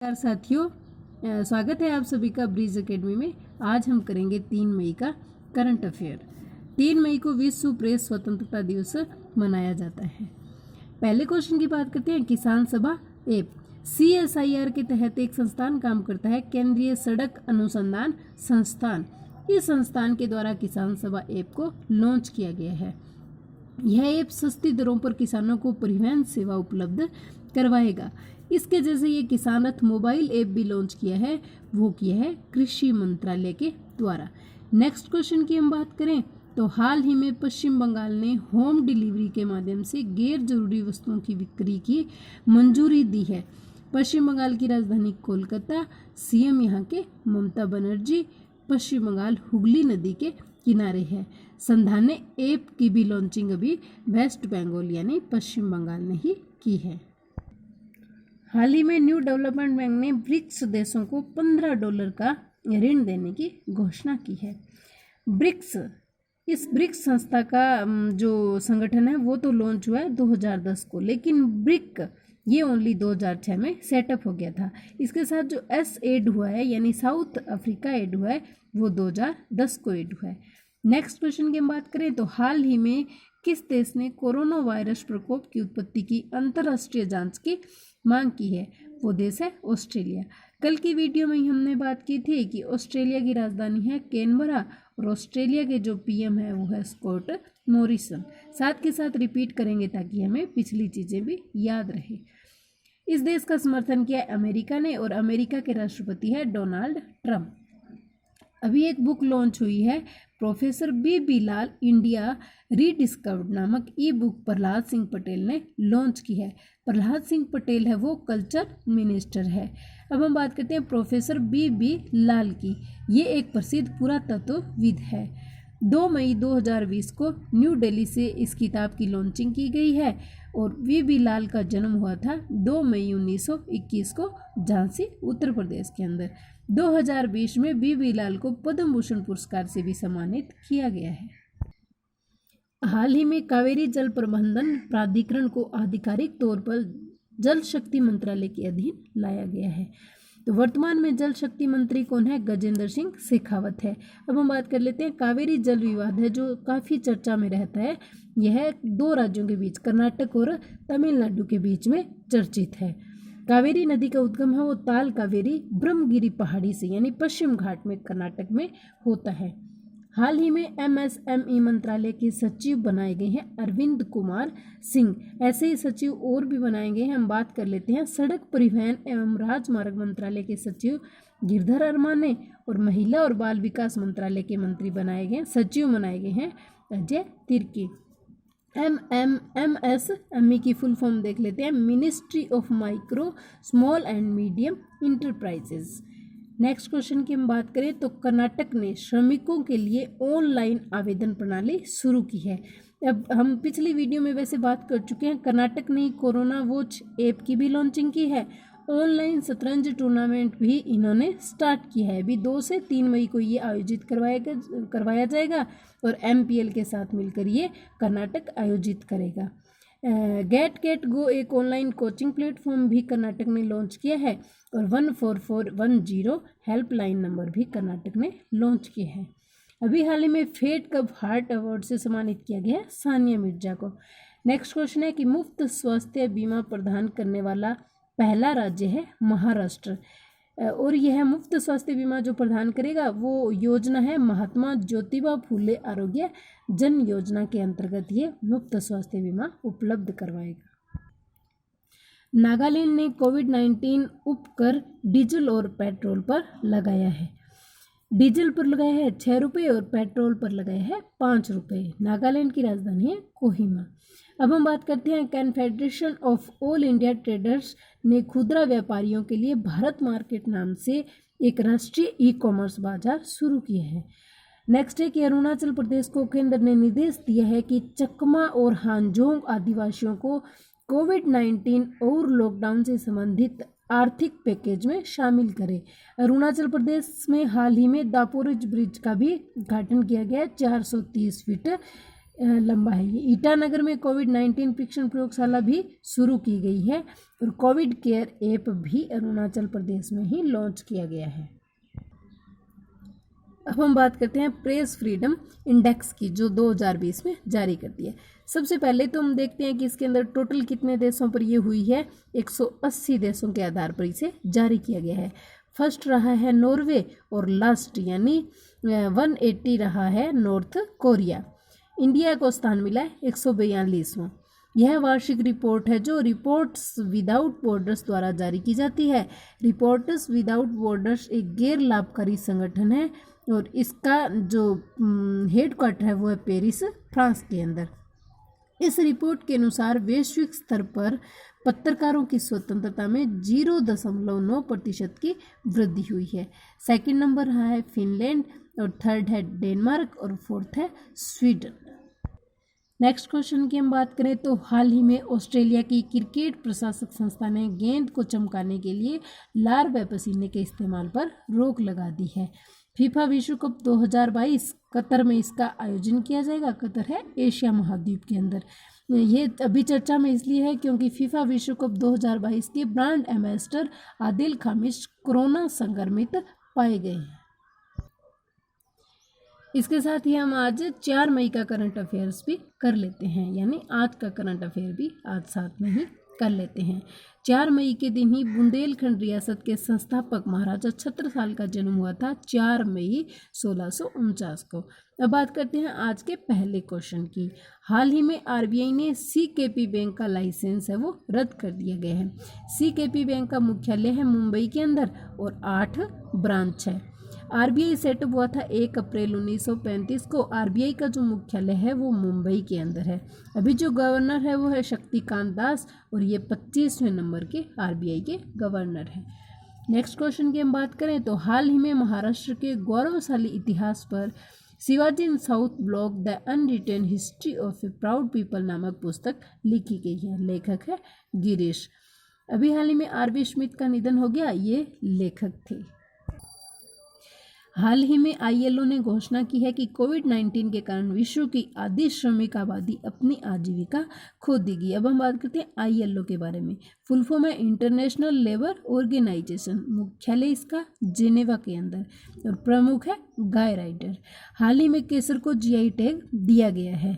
नमस्कार साथियों, स्वागत है आप सभी का ब्रीज एकेडमी में। आज हम करेंगे 3 मई का करंट अफेयर। 3 मई को विश्व प्रेस स्वतंत्रता दिवस मनाया जाता है। पहले क्वेश्चन की बात करते हैं। किसान सभा ऐप CSIR के तहत एक संस्थान काम करता है, केंद्रीय सड़क अनुसंधान संस्थान। इस संस्थान के द्वारा किसान सभा ऐप को लॉन्च किया गया है। यह ऐप सस्ती दरों पर किसानों को परिवहन सेवा उपलब्ध करवाएगा। इसके जैसे ये किसान रथ मोबाइल ऐप भी लॉन्च किया है, वो किया है कृषि मंत्रालय के द्वारा। नेक्स्ट क्वेश्चन की हम बात करें तो हाल ही में पश्चिम बंगाल ने होम डिलीवरी के माध्यम से गैर जरूरी वस्तुओं की बिक्री की मंजूरी दी है। पश्चिम बंगाल की राजधानी कोलकाता, CM यहाँ के ममता बनर्जी, पश्चिम बंगाल हुगली नदी के किनारे है। संधान ने ऐप की भी लॉन्चिंग अभी वेस्ट बंगाल यानी पश्चिम बंगाल ने ही की है। हाल ही में न्यू डेवलपमेंट बैंक ने ब्रिक्स देशों को $15 का ऋण देने की घोषणा की है। इस ब्रिक्स संस्था का जो संगठन है वो तो लॉन्च हुआ है 2010 को, लेकिन ब्रिक ये ओनली 2006 में सेटअप हो गया था। इसके साथ जो एड हुआ है यानी साउथ अफ्रीका एड हुआ है वो 2010 को एड हुआ है। नेक्स्ट क्वेश्चन की हम बात करें तो हाल ही में किस देश ने कोरोना वायरस प्रकोप की उत्पत्ति की अंतर्राष्ट्रीय जांच की मांग की है? वो देश है ऑस्ट्रेलिया। कल की वीडियो में हमने बात की थी कि ऑस्ट्रेलिया की राजधानी है कैनबरा और ऑस्ट्रेलिया के जो PM है वो है स्कॉट मॉरिसन। साथ के साथ रिपीट करेंगे ताकि हमें पिछली चीज़ें भी याद रहे। इस देश का समर्थन किया अमेरिका ने और अमेरिका के राष्ट्रपति है डोनाल्ड ट्रंप। अभी एक बुक लॉन्च हुई है, प्रोफेसर B.B. लाल इंडिया रीडिस्कवर्ड नामक बुक प्रहलाद सिंह पटेल ने लॉन्च की है। प्रहलाद सिंह पटेल है वो कल्चर मिनिस्टर है। अब हम बात करते हैं प्रोफेसर B.B. लाल की। ये एक प्रसिद्ध पुरातत्वविद है। 2 मई 2020 को न्यू दिल्ली से इस किताब की लॉन्चिंग की गई है और B.B. लाल का जन्म हुआ था 2 मई 1921 को झांसी उत्तर प्रदेश के अंदर। 2020 में B.B. लाल को पद्म भूषण पुरस्कार से भी सम्मानित किया गया है। हाल ही में कावेरी जल प्रबंधन प्राधिकरण को आधिकारिक तौर पर जल शक्ति मंत्रालय के अधीन लाया गया है। तो वर्तमान में जल शक्ति मंत्री कौन है? गजेंद्र सिंह शेखावत है। अब हम बात कर लेते हैं कावेरी जल विवाद है जो काफ़ी चर्चा में रहता है। यह 2 राज्यों के बीच कर्नाटक और तमिलनाडु के बीच में चर्चित है। कावेरी नदी का उद्गम है वो ताल कावेरी ब्रह्मगिरी पहाड़ी से यानी पश्चिम घाट में कर्नाटक में होता है। हाल ही में MSME मंत्रालय के सचिव बनाए गए हैं अरविंद कुमार सिंह। ऐसे ही सचिव और भी बनाए गए हैं। हम बात कर लेते हैं सड़क परिवहन एवं राजमार्ग मंत्रालय के सचिव गिरधर अरमाने और महिला और बाल विकास मंत्रालय के मंत्री सचिव बनाए गए हैं अजय तिर्की। MSME की फुल फॉर्म देख लेते हैं, ministry of micro small and medium enterprises. Next question की हम बात करें तो कर्नाटक ने श्रमिकों के लिए ऑनलाइन आवेदन प्रणाली शुरू की है। अब हम पिछली वीडियो में वैसे बात कर चुके हैं, कर्नाटक ने कोरोना वॉच ऐप की भी लॉन्चिंग की है। ऑनलाइन शतरंज टूर्नामेंट भी इन्होंने स्टार्ट किया है। अभी 2 से 3 मई को ये आयोजित करवाया जाएगा और MPL के साथ मिलकर ये कर्नाटक आयोजित करेगा। गेट गो एक ऑनलाइन कोचिंग प्लेटफॉर्म भी कर्नाटक ने लॉन्च किया है और 14410 हेल्पलाइन नंबर भी कर्नाटक ने लॉन्च किए हैं। अभी हाल ही में फेड कप हार्ट अवार्ड से सम्मानित किया गया है सानिया मिर्जा को। नेक्स्ट क्वेश्चन है कि मुफ्त स्वास्थ्य बीमा प्रदान करने वाला पहला राज्य है महाराष्ट्र और यह मुफ्त स्वास्थ्य बीमा जो प्रदान करेगा वो योजना है महात्मा ज्योतिबा फूले आरोग्य जन योजना के अंतर्गत ये मुफ्त स्वास्थ्य बीमा उपलब्ध करवाएगा। नागालैंड ने कोविड-19 उपकर डीजल और पेट्रोल पर लगाया है। डीजल पर लगाया है 6 रुपये और पेट्रोल पर लगाया है 5 रुपये। नागालैंड की राजधानी है कोहिमा। अब हम बात करते हैं confederation of all India traders ने खुदरा व्यापारियों के लिए भारत मार्केट नाम से एक राष्ट्रीय ई-कॉमर्स बाजार शुरू किया है। नेक्स्ट है कि अरुणाचल प्रदेश को केंद्र ने निर्देश दिया है कि चकमा और हांजोंग आदिवासियों को कोविड-19 और लॉकडाउन से संबंधित आर्थिक पैकेज में शामिल करें। अरुणाचल प्रदेश में हाल ही में दापोरिज ब्रिज का भी उद्घाटन किया गया है। 430 फीट लंबा है ये। ईटानगर में कोविड-19 परीक्षण प्रयोगशाला भी शुरू की गई है और कोविड केयर ऐप भी अरुणाचल प्रदेश में ही लॉन्च किया गया है। अब हम बात करते हैं प्रेस फ्रीडम इंडेक्स की, जो 2020 में जारी करती है। सबसे पहले तो हम देखते हैं कि इसके अंदर टोटल कितने देशों पर ये हुई है। 180 देशों के आधार पर इसे जारी किया गया है। फर्स्ट रहा है नॉर्वे और लास्ट यानी 180 रहा है नॉर्थ कोरिया। इंडिया को स्थान मिला है 142वां। यह वार्षिक रिपोर्ट है जो रिपोर्ट्स विदाउट बॉर्डर्स द्वारा जारी की जाती है। रिपोर्ट्स विदाउट बॉर्डर्स एक गैर लाभकारी संगठन है और इसका जो हेडक्वार्टर है वो है पेरिस, फ्रांस के अंदर। इस रिपोर्ट के अनुसार वैश्विक स्तर पर पत्रकारों की स्वतंत्रता में 0.9% की वृद्धि हुई है। सेकंड नंबर रहा है फिनलैंड और थर्ड है डेनमार्क और फोर्थ है स्वीडन। नेक्स्ट क्वेश्चन की हम बात करें तो हाल ही में ऑस्ट्रेलिया की क्रिकेट प्रशासक संस्था ने गेंद को चमकाने के लिए लार व पसीने के इस्तेमाल पर रोक लगा दी है। फीफा विश्व कप 2022 कतर में इसका आयोजन किया जाएगा। कतर है एशिया महाद्वीप के अंदर। ये अभी चर्चा में इसलिए है क्योंकि फीफा विश्व कप 2022 के ब्रांड एम्बेसडर आदिल खामिश कोरोना संक्रमित पाए गए हैं। इसके साथ ही हम आज 4 मई का करंट अफेयर्स भी कर लेते हैं, यानी आज का करंट अफेयर भी आज साथ में ही कर लेते हैं। 4 मई के दिन ही बुंदेलखंड रियासत के संस्थापक महाराजा छत्रसाल का जन्म हुआ था 4 मई 1649 को। अब बात करते हैं आज के पहले क्वेश्चन की। हाल ही में आरबीआई ने सीकेपी बैंक का लाइसेंस है वो रद्द कर दिया गया है। सीकेपी बैंक का मुख्यालय है मुंबई के अंदर और 8 ब्रांच है। आरबीआई सेटअप हुआ था 1 अप्रैल 1935 को। आरबीआई का जो मुख्यालय है वो मुंबई के अंदर है। अभी जो गवर्नर है वो है शक्तिकांत दास और ये 25वें नंबर के आरबीआई के गवर्नर हैं। नेक्स्ट क्वेश्चन की हम बात करें तो हाल ही में महाराष्ट्र के गौरवशाली इतिहास पर Shivaji in South Block the unwritten history of a proud people नामक पुस्तक लिखी गई है। लेखक है गिरीश। अभी हाल ही में आरवी स्मिथ का निधन हो गया, ये लेखक थे। हाल ही में आईएलओ ने घोषणा की है कि कोविड-19 के कारण विश्व की आधी श्रमिक आबादी अपनी आजीविका खो देगी। अब हम बात करते हैं आईएलओ के बारे में। फुल फॉर्म है इंटरनेशनल लेबर ऑर्गेनाइजेशन। मुख्यालय इसका जेनेवा के अंदर और प्रमुख है गाय राइडर। हाल ही में केसर को जीआई टैग दिया गया है।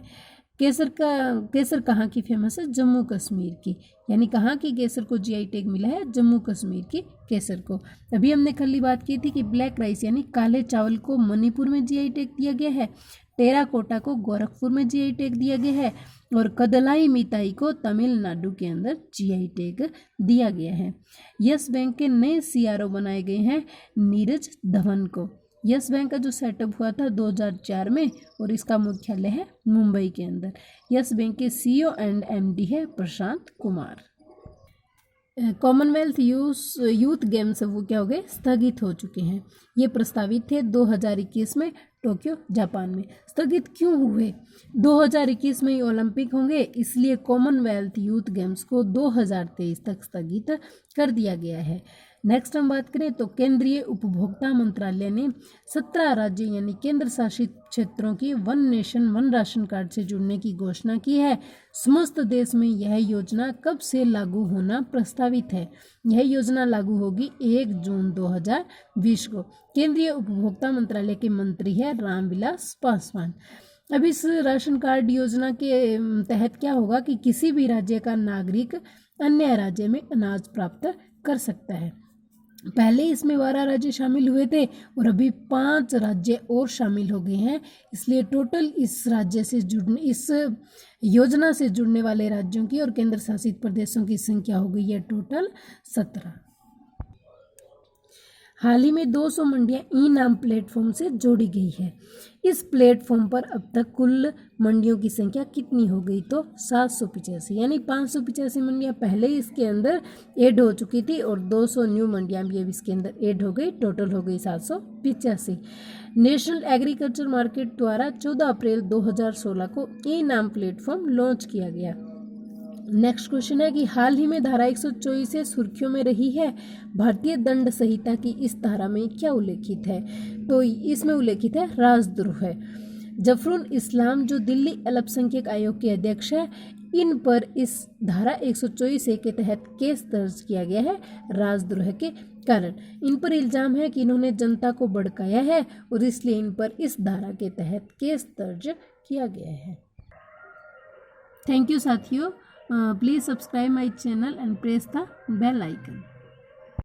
केसर कहाँ की फेमस है? जम्मू कश्मीर की, यानी कहाँ की केसर को जीआई टैग मिला है? जम्मू कश्मीर की केसर को। अभी हमने कल ही बात की थी कि ब्लैक राइस यानी काले चावल को मणिपुर में जीआई टैग दिया गया है। टेराकोटा को गोरखपुर में जीआई टैग दिया गया है और कदलाई मिताई को तमिलनाडु के अंदर जीआई टैग दिया गया है। यस बैंक के नए सीआरओ बनाए गए हैं नीरज धवन को। यस बैंक का जो सेटअप हुआ था 2004 में और इसका मुख्यालय है मुंबई के अंदर। यस बैंक के सीईओ एंड एमडी है Prashant Kumar. Commonwealth youth games वो क्या हो गए? स्थगित हो चुके हैं। ये प्रस्तावित थे 2021 में टोक्यो जापान में। स्थगित क्यों हुए? 2021 में ही ओलंपिक होंगे, इसलिए कॉमनवेल्थ यूथ गेम्स को 2023 तक स्थगित कर दिया गया है। नेक्स्ट हम बात करें तो केंद्रीय उपभोक्ता मंत्रालय ने 17 राज्य यानी केंद्र शासित क्षेत्रों की one nation one ration card से जुड़ने की घोषणा की है। समस्त देश में यह योजना कब से लागू होना प्रस्तावित है? यह योजना लागू होगी 1 जून 2020 को। केंद्रीय उपभोक्ता मंत्रालय के मंत्री है रामविलास पासवान। अब इस राशन कार्ड योजना के तहत क्या होगा कि किसी भी राज्य का नागरिक अन्य राज्य में अनाज प्राप्त कर सकता है। पहले इसमें 12 राज्य शामिल हुए थे और अभी 5 राज्य और शामिल हो गए हैं। इसलिए टोटल इस योजना से जुड़ने वाले राज्यों की और केंद्र शासित प्रदेशों की संख्या हो गई है टोटल 17। हाल ही में 200 मंडियां ई नाम प्लेटफॉर्म से जोड़ी गई है। इस प्लेटफॉर्म पर अब तक कुल मंडियों की संख्या कितनी हो गई? तो 785, यानी 585 मंडियां पहले इसके अंदर ऐड हो चुकी थी और 200 न्यू मंडियां भी अब इसके अंदर ऐड हो गई। टोटल हो गई 785। नेशनल एग्रीकल्चर मार्केट द्वारा 14 अप्रैल 2016 को ई नाम प्लेटफॉर्म लॉन्च किया गया। नेक्स्ट क्वेश्चन है कि हाल ही में धारा 124 से सुर्खियों में रही है। भारतीय दंड संहिता की इस धारा में क्या उल्लेखित है? तो इसमें उल्लेखित है राजद्रोह है। जफरुल इस्लाम जो दिल्ली अल्पसंख्यक आयोग के अध्यक्ष है, इन पर इस धारा 124A के तहत केस दर्ज किया गया है राजद्रोह के कारण। इन पर इल्जाम है कि इन्होंने जनता को भड़काया है और इसलिए इन पर इस धारा के तहत केस दर्ज किया गया है। थैंक यू साथियों, please subscribe my channel and press the bell icon.